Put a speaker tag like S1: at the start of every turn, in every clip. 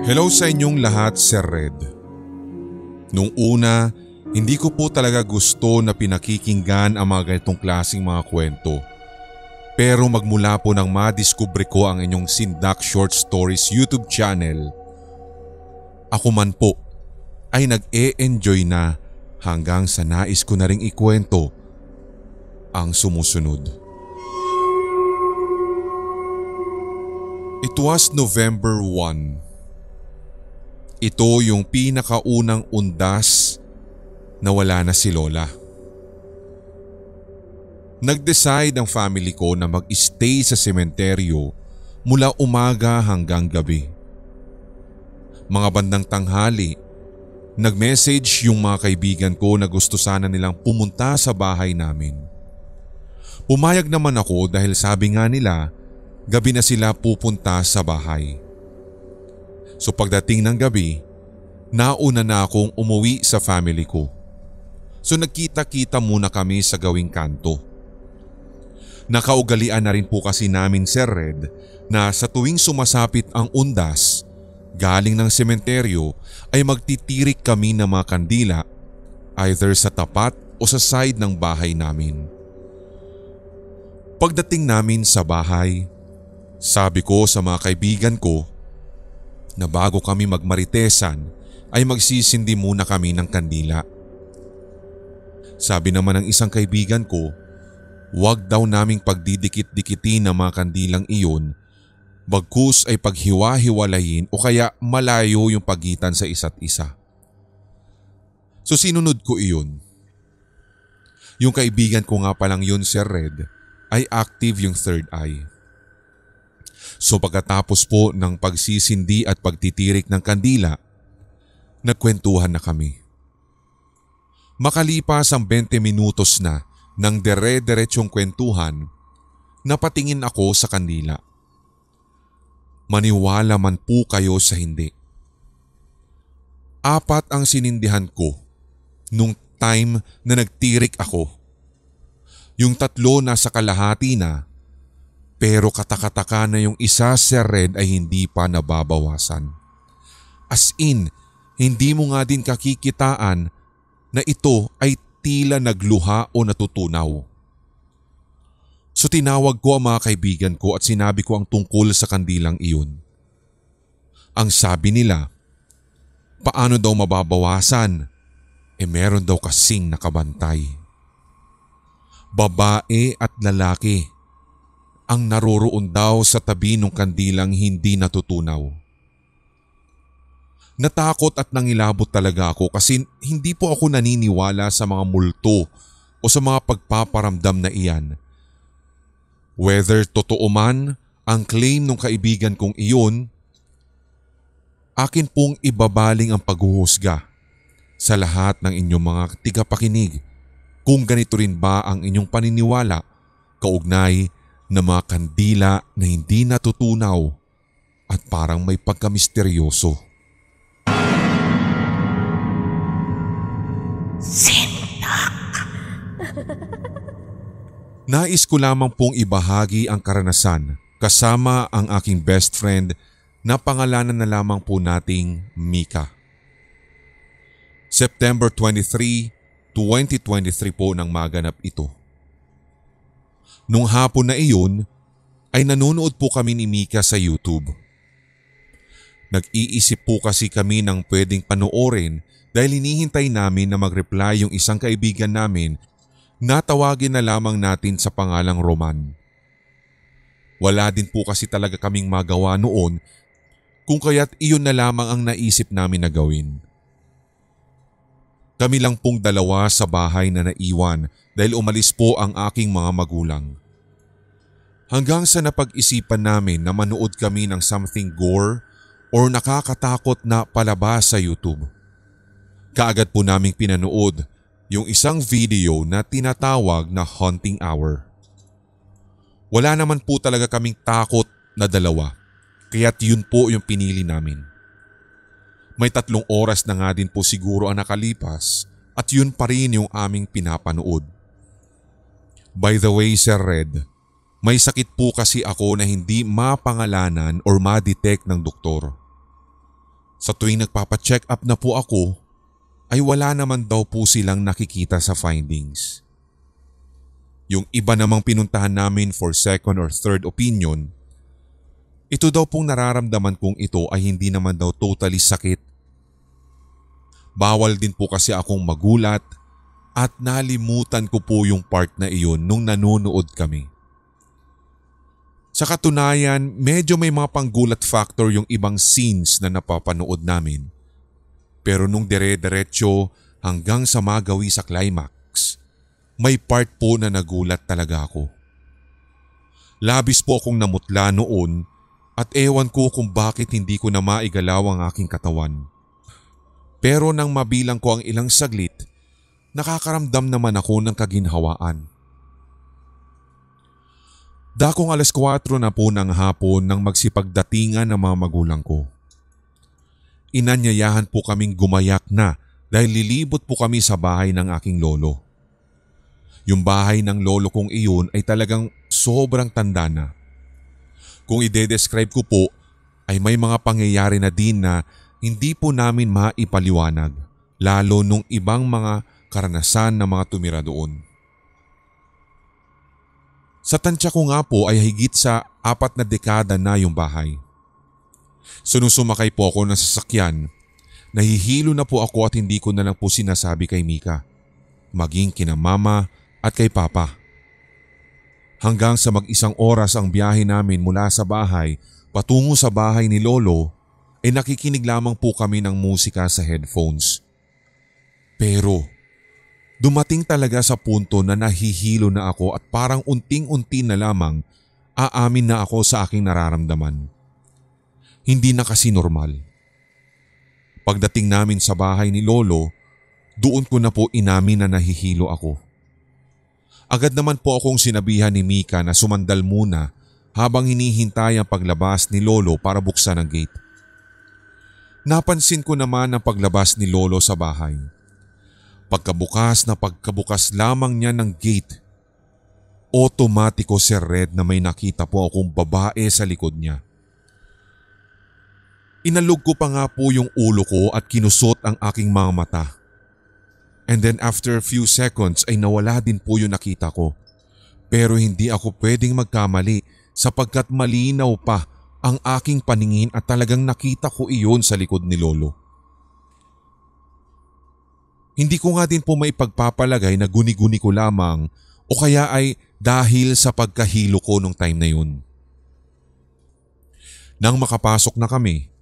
S1: Hello sa inyong lahat, Sir Red. Nung una, hindi ko po talaga gusto na pinakikinggan ang mga ganitong klaseng mga kwento. Pero magmula po nang madiskubre ko ang inyong Sindak Short Stories YouTube channel, ako man po ay nag-e-enjoy na hanggang sa nais ko na ring ikwento ang sumusunod. It was November 1. Ito yung pinakaunang undas na wala na si Lola. Nag-decide ang family ko na mag-stay sa sementeryo mula umaga hanggang gabi. Mga bandang tanghali, nag-message yung mga kaibigan ko na gusto sana nilang pumunta sa bahay namin. Pumayag naman ako dahil sabi nga nila, gabi na sila pupunta sa bahay. So pagdating ng gabi, nauna na akong umuwi sa family ko. So nagkita-kita muna kami sa gawing kanto. Nakaugalian na rin po kasi namin, Sir Red, na sa tuwing sumasapit ang undas, galing ng sementeryo ay magtitirik kami ng mga kandila either sa tapat o sa side ng bahay namin. Pagdating namin sa bahay, sabi ko sa mga kaibigan ko na bago kami magmaritesan ay magsisindi muna kami ng kandila. Sabi naman ng isang kaibigan ko, huwag daw naming pagdidikit-dikitin ng mga kandilang iyon, bagkus ay paghiwa-hiwalayin o kaya malayo yung pagitan sa isa't isa. So sinunod ko iyon. Yung kaibigan ko nga palang yun, Sir Red, ay active yung third eye. So pagkatapos po ng pagsisindi at pagtitirik ng kandila, nagkwentuhan na kami. Makalipas ang 20 minutos na nang dire-diretsyong kwentuhan, napatingin ako sa kandila. Maniwala man po kayo sa hindi. 4 ang sinindihan ko nung time na nagtirik ako. Yung 3 nasa kalahati na, pero katakataka na yung isa, Sir Red, ay hindi pa nababawasan. As in, hindi mo nga din kakikitaan na ito ay tila nagluha o natutunaw. So tinawag ko ang mga kaibigan ko at sinabi ko ang tungkol sa kandilang iyon. Ang sabi nila, paano daw mababawasan? Meron daw kasing nakabantay. Babae at lalaki ang naroroon daw sa tabi ng kandilang hindi natutunaw. Natakot at nangilabot talaga ako kasi hindi po ako naniniwala sa mga multo o sa mga pagpaparamdam na iyan. Whether totoo man ang claim ng kaibigan kong iyon, akin pong ibabaling ang paghuhusga sa lahat ng inyong mga tigapakinig kung ganito rin ba ang inyong paniniwala kaugnay ng mga kandila na hindi natutunaw at parang may pagkamisteryoso.
S2: Sindak.
S1: Nais ko lamang pong ibahagi ang karanasan kasama ang aking best friend na pangalanan na lamang po nating Mika. September 23, 2023 po nang maganap ito. Nung hapon na iyon ay nanonood po kami ni Mika sa YouTube. Nag-iisip po kasi kami ng pwedeng panoorin dahil hinihintay namin na mag-reply yung isang kaibigan namin na tawagin na lamang natin sa pangalang Roman. Wala din po kasi talaga kaming magawa noon kung kaya't iyon na lamang ang naisip namin na gawin. Kami lang pong 2 sa bahay na naiwan dahil umalis po ang aking mga magulang. Hanggang sa napag-isipan namin na manood kami ng something gore or nakakatakot na palabas sa YouTube. Kaagad po naming pinanood yung isang video na tinatawag na Haunting Hour. Wala naman po talaga kaming takot na 2, kaya't yun po yung pinili namin. May 3 oras na nga din po siguro ang nakalipas at yun pa rin yung aming pinapanood. By the way, Sir Red, May sakit po kasi ako na hindi mapangalanan or ma-detect ng doktor. Sa tuwing nagpapacheck up na po ako, ay wala naman daw po silang nakikita sa findings. Yung iba namang pinuntahan namin for second or third opinion, ito daw pong nararamdaman kong ito ay hindi naman daw totally sakit. Bawal din po kasi akong magulat at nalimutan ko po yung part na iyon nung nanonood kami. Sa katunayan, medyo may mga panggulat factor yung ibang scenes na napapanood namin. Pero nung dire-diretso hanggang sa magawi sa climax, may part po na nagulat talaga ako. Labis po akong namutla noon at ewan ko kung bakit hindi ko na maigalaw ang aking katawan. Pero nang mabilang ko ang ilang saglit, nakakaramdam naman ako ng kaginhawaan. Dakong 4:00 na po ng hapon nang magsipagdatingan ng mga magulang ko. Inanyayahan po kaming gumayak na dahil lilibot po kami sa bahay ng aking lolo. Yung bahay ng lolo kong iyon ay talagang sobrang tanda na. Kung ide-describe ko po ay may mga pangyayari na din na hindi po namin maipaliwanag, lalo nung ibang mga karanasan ng mga tumira doon. Sa tansya ko nga po ay higit sa 4 na dekada na yung bahay. Sumakay po ako ng sasakyan, nahihilo na po ako at hindi ko na lang po sinasabi kay Mika, maging kina mama at kay papa. Hanggang sa mag-1 oras ang biyahe namin mula sa bahay patungo sa bahay ni lolo, ay nakikinig lamang po kami ng musika sa headphones. Pero dumating talaga sa punto na nahihilo na ako at parang unting-unti na lamang aamin na ako sa aking nararamdaman. Hindi na kasi normal. Pagdating namin sa bahay ni lolo, doon ko na po inamin na nahihilo ako. Agad naman po akong sinabihan ni Mika na sumandal muna habang hinihintay ang paglabas ni lolo para buksan ang gate. Napansin ko naman ang paglabas ni lolo sa bahay. Pagkabukas lamang niya ng gate, otomatiko si Red na may nakita po akong babae sa likod niya. Inalog ko pa nga po yung ulo ko at kinusot ang aking mga mata. And then after a few seconds ay nawala din po yung nakita ko. Pero hindi ako pwedeng magkamali sapagkat malinaw pa ang aking paningin at talagang nakita ko iyon sa likod ni lolo. Hindi ko nga din po maipagpapalagay na guni-guni ko lamang o kaya ay dahil sa pagkahilo ko nung time na yun. Nang makapasok na kami,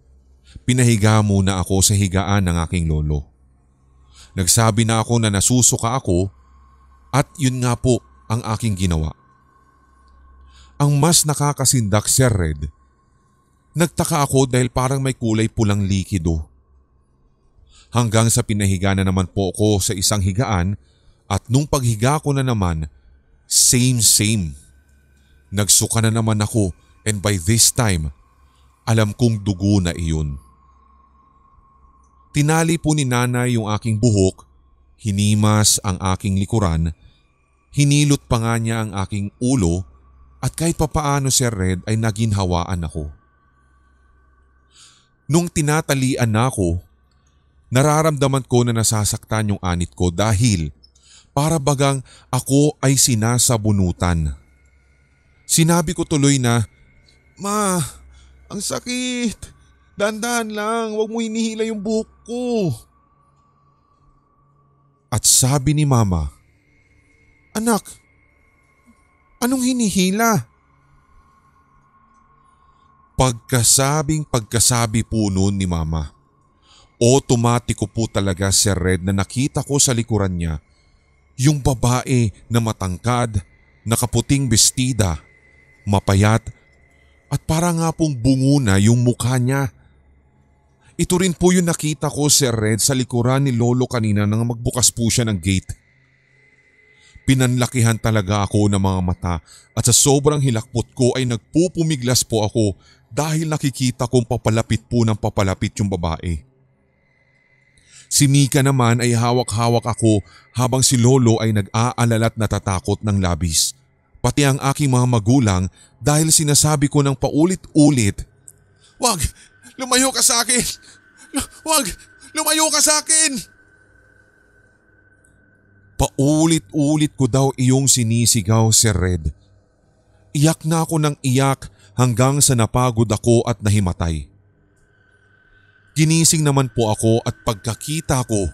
S1: pinahiga muna ako sa higaan ng aking lolo. Nagsabi na ako na nasusuka ako at yun nga po ang aking ginawa. Ang mas nakakasindak, Sir Red, nagtaka ako dahil parang may kulay pulang likido. Hanggang sa pinahiga na naman po ako sa isang higaan at nung paghiga ko na naman, same. Nagsuka na naman ako and by this time, alam kong dugo na iyon. Tinali po ni nanay yung aking buhok, hinimas ang aking likuran, hinilot pa nga niya ang aking ulo at kahit papaano, Sir Red, ay naginhawaan ako. Nung tinatalian na ako, nararamdaman ko na nasasaktan yung anit ko dahil para bagang ako ay sinasabunutan. Sinabi ko tuloy na, "Ma, ang sakit. Dahan-dahan lang, huwag mo hinihila yung buhok ko." At sabi ni mama, "Anak, anong hinihila?" Pagkasabi po noon ni mama, otomatiko po talaga, Sir Red, na nakita ko sa likuran niya yung babae na matangkad, nakaputing bestida, mapayat at para nga pong bungo na yung mukha niya. Ito rin po yung nakita ko, Sir Red, sa likuran ni lolo kanina nang magbukas po siya ng gate. Pinanlakihan talaga ako ng mga mata at sa sobrang hilakbot ko ay nagpupumiglas po ako dahil nakikita kong papalapit po ng papalapit yung babae. Si Mika naman ay hawak-hawak ako habang si lolo ay nag-aalala at natatakot ng labis. pati ang aking mga magulang dahil sinasabi ko ng paulit-ulit, "Wag! Lumayo ka sa akin! Wag! Lumayo ka sa akin!" Paulit-ulit ko daw iyong sinisigaw, Sir Red. Iyak na ako ng iyak hanggang sa napagod ako at nahimatay. Ginising naman po ako at pagkakita ko,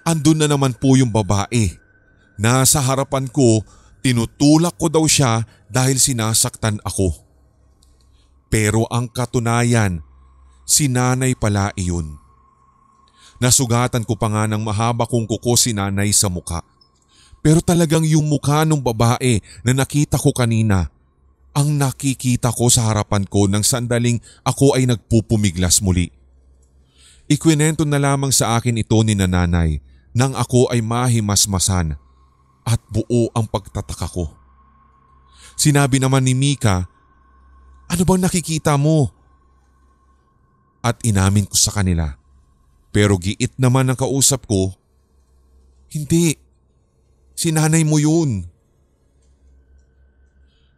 S1: andun na naman po yung babae. Nasa harapan ko, tinutulak ko daw siya dahil sinasaktan ako. Pero ang katunayan, si nanay pala iyon. Nasugatan ko pa nga ng mahaba kong kuko si nanay sa muka. Pero talagang yung mukha ng babae na nakita ko kanina, ang nakikita ko sa harapan ko nang sandaling ako ay nagpupumiglas muli. Ikwinento na lamang sa akin ito ni nanay nang ako ay mahimasmasan at buo ang pagtataka ko. Sinabi naman ni Mika, "Ano bang nakikita mo?" At inamin ko sa kanila. Pero giit naman ang kausap ko, "Hindi, si nanay mo yun."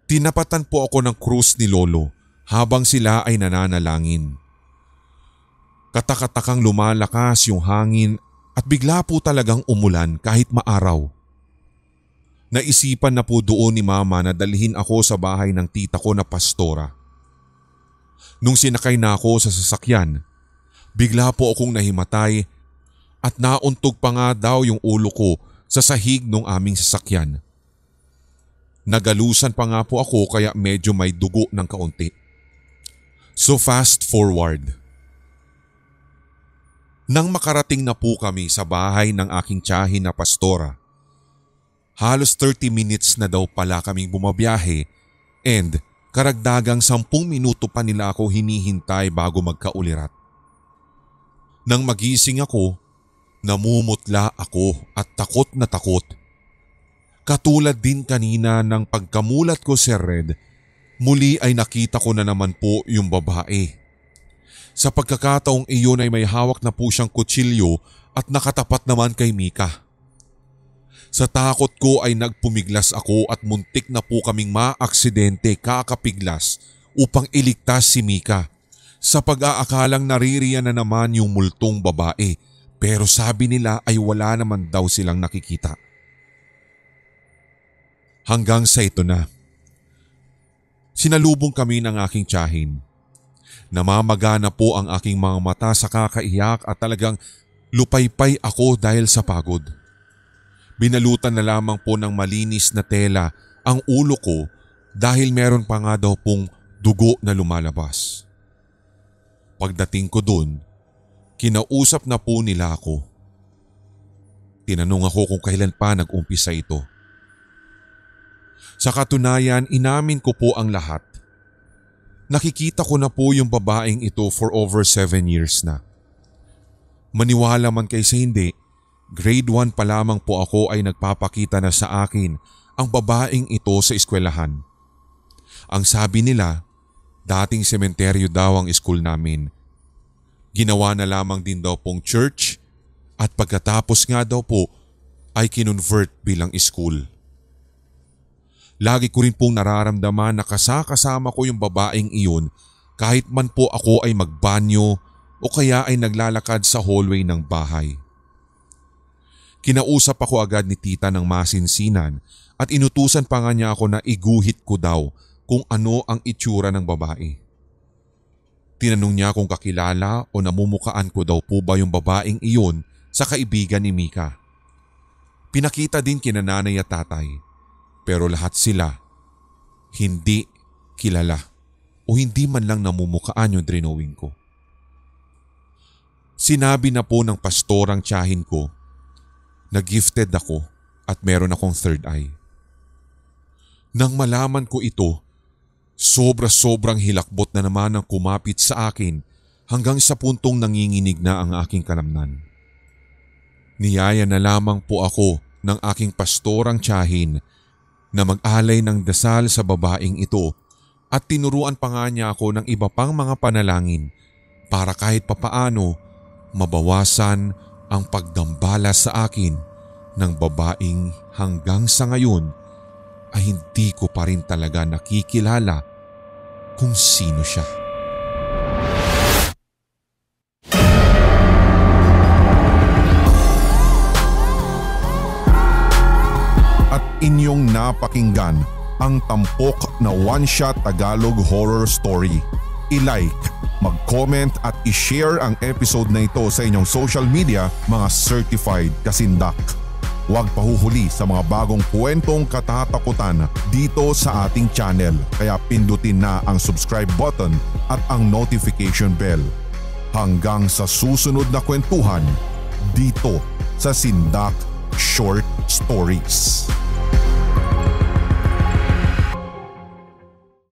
S1: Tinapatan po ako ng krus ni Lolo habang sila ay nananalangin. Katakatakang lumalakas yung hangin at bigla po talagang umulan kahit maaraw. Naisipan na po doon ni Mama na dalhin ako sa bahay ng tita ko na pastora. Nung sinakay na ako sa sasakyan, bigla po akong nahimatay at nauntog pa nga daw yung ulo ko sa sahig ng aming sasakyan. Nagalusan pa nga po ako kaya medyo may dugo ng kaunti. So fast forward. Nang makarating na po kami sa bahay ng aking tiyahin na pastora, halos 30 minutes na daw pala kaming bumabiyahe and karagdagang 10 minuto pa nila ako hinihintay bago magkaulirat. Nang magising ako, namumutla ako at takot na takot. Katulad din kanina ng pagkamulat ko, Sir Red, muli ay nakita ko na naman po yung babae. Sa pagkakataong iyon ay may hawak na po siyang kutsilyo at nakatapat naman kay Mika. Sa takot ko ay nagpumiglas ako at muntik na po kaming maaksidente kakapiglas upang iligtas si Mika. Sa pag-aakalang naririyan na naman yung multong babae pero sabi nila ay wala naman daw silang nakikita. Hanggang sa ito na. Sinalubong kami ng aking tiyahin. Namamaga na po ang aking mga mata sa kakaiyak at talagang lupaypay ako dahil sa pagod. Binalutan na lamang po ng malinis na tela ang ulo ko dahil meron pa nga daw pong dugo na lumalabas. Pagdating ko dun, kinausap na po nila ako. Tinanong ako kung kailan pa nag-umpisa ito. Sa katunayan, inamin ko po ang lahat. Nakikita ko na po yung babaeng ito for over 7 years na. Maniwala man kayo sa hindi, grade 1 pa lamang po ako ay nagpapakita na sa akin ang babaeng ito sa eskwelahan. Ang sabi nila, dating sementeryo daw ang school namin. Ginawa na lamang din daw pong church at pagkatapos nga daw po ay kinonvert bilang school. Lagi ko rin pong nararamdaman na kasama ko yung babaeng iyon kahit man po ako ay magbanyo o kaya ay naglalakad sa hallway ng bahay. Kinausap ako agad ni tita ng masinsinan at inutusan pa nga niya ako na iguhit ko daw kung ano ang itsura ng babae. Tinanong niya kung kakilala o namumukaan ko daw po ba yung babaeng iyon sa kaibigan ni Mika. Pinakita din kina nanay at tatay. Pero lahat sila hindi kilala o hindi man lang namumukaan yung drinowing ko. Sinabi na po ng pastorang tiyahin ko na gifted ako at meron akong third eye. Nang malaman ko ito, sobra-sobrang hilakbot na naman ang kumapit sa akin hanggang sa puntong nanginginig na ang aking kalamnan. Niyaya na lamang po ako ng aking pastorang tiyahin na mag-alay ng dasal sa babaeng ito at tinuruan pa nga niya ako ng iba pang mga panalangin para kahit papaano mabawasan ang pagdambala sa akin ng babaeng hanggang sa ngayon ay hindi ko pa rin talaga nakikilala kung sino siya. At inyong napakinggan ang tampok na one-shot Tagalog horror story. I-like, mag-comment at i-share ang episode na ito sa inyong social media, mga certified kasindak. Huwag pahuhuli sa mga bagong kwentong katatakutan dito sa ating channel, kaya pindutin na ang subscribe button at ang notification bell. Hanggang sa susunod na kwentuhan dito sa Sindak Short Stories.